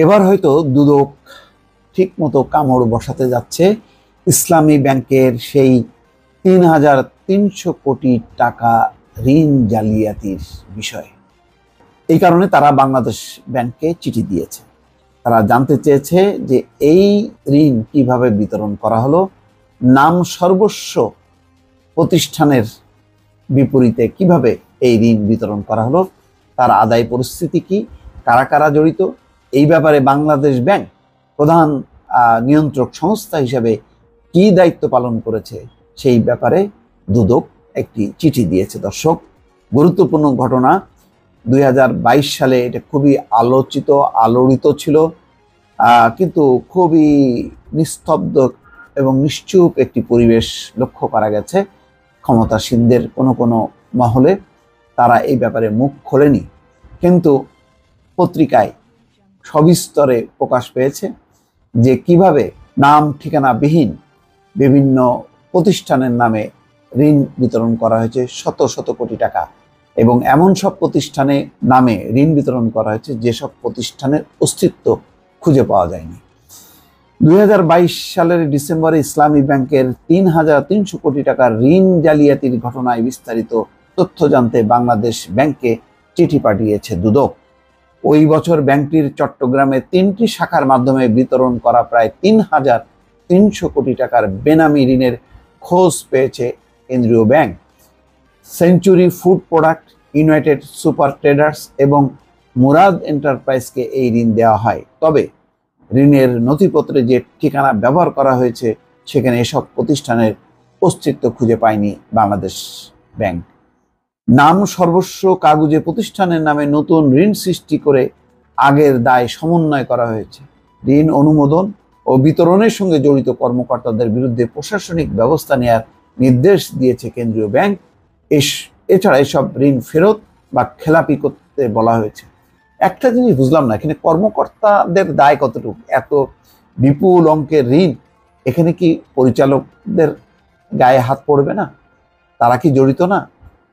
এবার হয়তো দুদক ঠিক মতো কামড় বসাতে যাচ্ছে ইসলামী ব্যাংকের সেই ৩,৩০০ কোটি টাকা ঋণ জালিয়াতির বিষয়ে। এই কারণে তারা বাংলাদেশ ব্যাংককে চিঠি দিয়েছে। তারা জানতে চেয়েছে যে এই ঋণ কিভাবে বিতরণ করা হলো, নাম সর্বস্ব প্রতিষ্ঠানের বিপরীতে কিভাবে এই ঋণ বিতরণ করা হলো, তার আদায় পরিস্থিতি কি, কারা কারা জড়িত, এই ব্যাপারে বাংলাদেশ ব্যাংক প্রধান নিয়ন্ত্রক সংস্থা হিসেবে কি দায়িত্ব পালন করেছে সেই ব্যাপারে দুদক একটি চিঠি দিয়েছে। দর্শক, গুরুত্বপূর্ণ ঘটনা। 2022 সালে এটা খুবই আলোড়িত ছিল, কিন্তু খুবই নিস্তব্ধ এবং নিশ্চুপ একটি পরিবেশ লক্ষ্য করা গেছে। ক্ষমতাসীনদের কোনো মহলে তারা এই ব্যাপারে মুখ খোলেনি, কিন্তু পত্রিকায় সবিস্তরে প্রকাশ পেয়েছে যে কিভাবে নাম ঠিকানাবিহীন বিভিন্ন প্রতিষ্ঠানের নামে ঋণ বিতরণ করা হয়েছে শত শত কোটি টাকা, এবং এমন সব প্রতিষ্ঠানে নামে ঋণ বিতরণ করা হয়েছে যেসব প্রতিষ্ঠানের অস্তিত্ব খুঁজে পাওয়া যায়নি। 2022 সালের ডিসেম্বরে ইসলামী ব্যাংকের ৩,৩০০ কোটি টাকার ঋণ জালিয়াতির ঘটনায় বিস্তারিত তথ্য জানতে বাংলাদেশ ব্যাংকে চিঠি পাঠিয়েছে দুদক। ওই বছর ব্যাংকটির চট্টগ্রামে 3টি শাখার মাধ্যমে বিতরণ করা প্রায় ৩,৩০০ কোটি টাকার বেনামি ঋণের খোঁজ পেয়েছে কেন্দ্রীয় bank. Century food product, United super traders এবং মুরাদ এন্টারপ্রাইজকে এই ঋণ দেওয়া হয়। তবে ঋণের নথিপত্রে যে ঠিকানা ব্যবহার করা হয়েছে সেখানে এসব প্রতিষ্ঠানের অস্তিত্ব খুঁজে পায়নি বাংলাদেশ ব্যাংক। নাম সর্বস্ব কাগজে প্রতিষ্ঠানের নামে নতুন ঋণ সৃষ্টি করে আগের দায় সমন্বয় করা হয়েছে। ঋণ অনুমোদন ও বিতরণের সঙ্গে জড়িত কর্মকর্তাদের বিরুদ্ধে প্রশাসনিক ব্যবস্থা নেওয়ার নির্দেশ দিয়েছে কেন্দ্রীয় ব্যাংক। এছাড়া এসব ঋণ ফেরত বা খেলাপি করতে বলা হয়েছে। একটা জিনিস বুঝলাম না, এখানে কর্মকর্তাদের দায় কতটুকু? এত বিপুল অঙ্কের ঋণ, এখানে কি পরিচালকদের গায়ে হাত পড়বে না? তারা কি জড়িত না?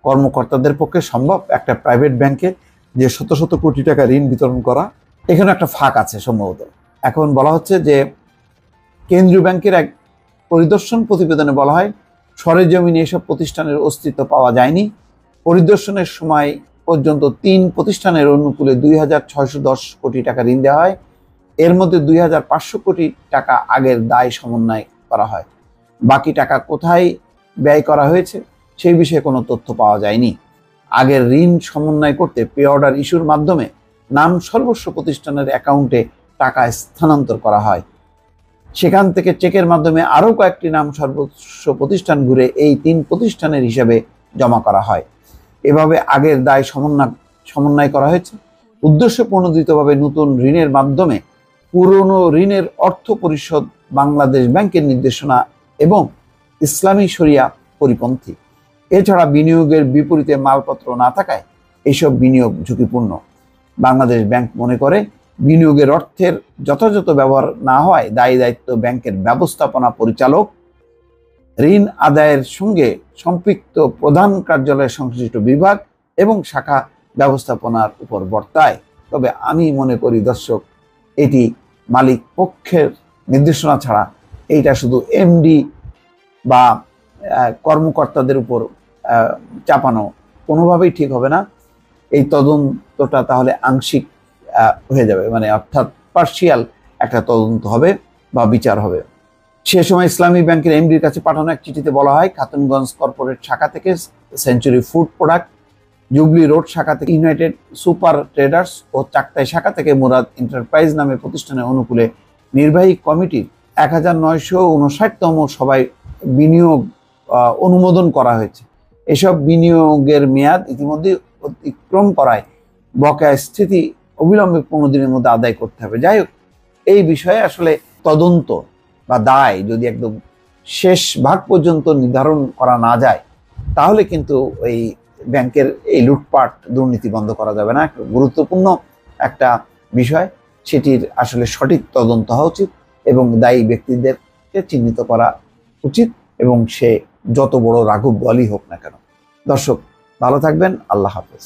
কর্মকর্তাদের পক্ষে সম্ভব একটা প্রাইভেট ব্যাংকে যে শত শত কোটি টাকা ঋণ বিতরণ করা? এখানে একটা ফাঁক আছে সম্ভবত। এখন বলা হচ্ছে যে কেন্দ্রীয় ব্যাংকের এক পরিদর্শন প্রতিবেদনে বলা হয় সরেজমিনে এসব প্রতিষ্ঠানের অস্তিত্ব পাওয়া যায়নি। পরিদর্শনের সময় পর্যন্ত 3 প্রতিষ্ঠানের অনুকূলে 2,610 কোটি টাকা ঋণ দেওয়া হয়। এর মধ্যে 2,500 কোটি টাকা আগের দায় সমন্বয় করা হয়। বাকি টাকা কোথায় ব্যয় করা হয়েছে সেই বিষয়ে কোনো তথ্য পাওয়া যায়নি। আগের ঋণ সমন্বয় করতে পে অর্ডার ইস্যুর মাধ্যমে নাম সর্বস্ব প্রতিষ্ঠানের অ্যাকাউন্টে টাকা স্থানান্তর করা হয়। সেখান থেকে চেকের মাধ্যমে আরও কয়েকটি নাম সর্বস্ব প্রতিষ্ঠান ঘুরে এই 3 প্রতিষ্ঠানের হিসাবে জমা করা হয়। এভাবে আগের দায় সমন্বয় করা হয়েছে। উদ্দেশ্য প্রণোদিতভাবে নতুন ঋণের মাধ্যমে পুরনো ঋণের অর্থ পরিশোধ বাংলাদেশ ব্যাংকের নির্দেশনা এবং ইসলামী শরিয়া পরিপন্থী। এছাড়া বিনিয়োগের বিপরীতে মালপত্র না থাকায় এইসব বিনিয়োগ ঝুঁকিপূর্ণ। বাংলাদেশ ব্যাংক মনে করে বিনিয়োগের অর্থের যথাযথ ব্যবহার না হওয়ায় দায়ী দায়িত্ব ব্যাংকের ব্যবস্থাপনা পরিচালক, ঋণ আদায়ের সঙ্গে সম্পৃক্ত প্রধান কার্যালয়ের সংশ্লিষ্ট বিভাগ এবং শাখা ব্যবস্থাপনার উপর বর্তায়। তবে আমি মনে করি দর্শক, এটি মালিক পক্ষের নির্দেশনা ছাড়া এইটা শুধু এমডি বা কর্মকর্তাদের উপর চাপানো কোনোভাবেই ঠিক হবে না। এই তদন্তটা তাহলে আংশিক হয়ে যাবে, মানে অর্থাৎ পার্শিয়াল একটা তদন্ত হবে বা বিচার হবে। সে সময় ইসলামী ব্যাংকের এমডির কাছে পাঠানো এক চিঠিতে বলা হয় খাতুনগঞ্জ কর্পোরেট শাখা থেকে century food product, jubilee road শাখা থেকে ইউনাইটেড সুপার ট্রেডার্স ও চাকতাই শাখা থেকে মুরাদ এন্টারপ্রাইজ নামে প্রতিষ্ঠানের অনুকূলে নির্বাহী কমিটির 1959তম সভায় বিনিয়োগ অনুমোদন করা হয়েছে। এসব বিনিয়োগের মেয়াদ ইতিমধ্যে অতিক্রম করায় বকেয়া স্থিতি অবিলম্বে 15 দিনের মধ্যে আদায় করতে হবে। যাই হোক, এই বিষয়ে আসলে তদন্ত বা দায় যদি একদম শেষ ভাগ পর্যন্ত নির্ধারণ করা না যায় তাহলে কিন্তু এই ব্যাংকের এই লুটপাট দুর্নীতি বন্ধ করা যাবে না। গুরুত্বপূর্ণ একটা বিষয়, সেটির আসলে সঠিক তদন্ত হওয়া উচিত এবং দায়ী ব্যক্তিদেরকে চিহ্নিত করা উচিত, এবং সে যত বড় রাঘব বলই হোক না কেন। দর্শক, ভালো থাকবেন। আল্লাহ হাফেজ।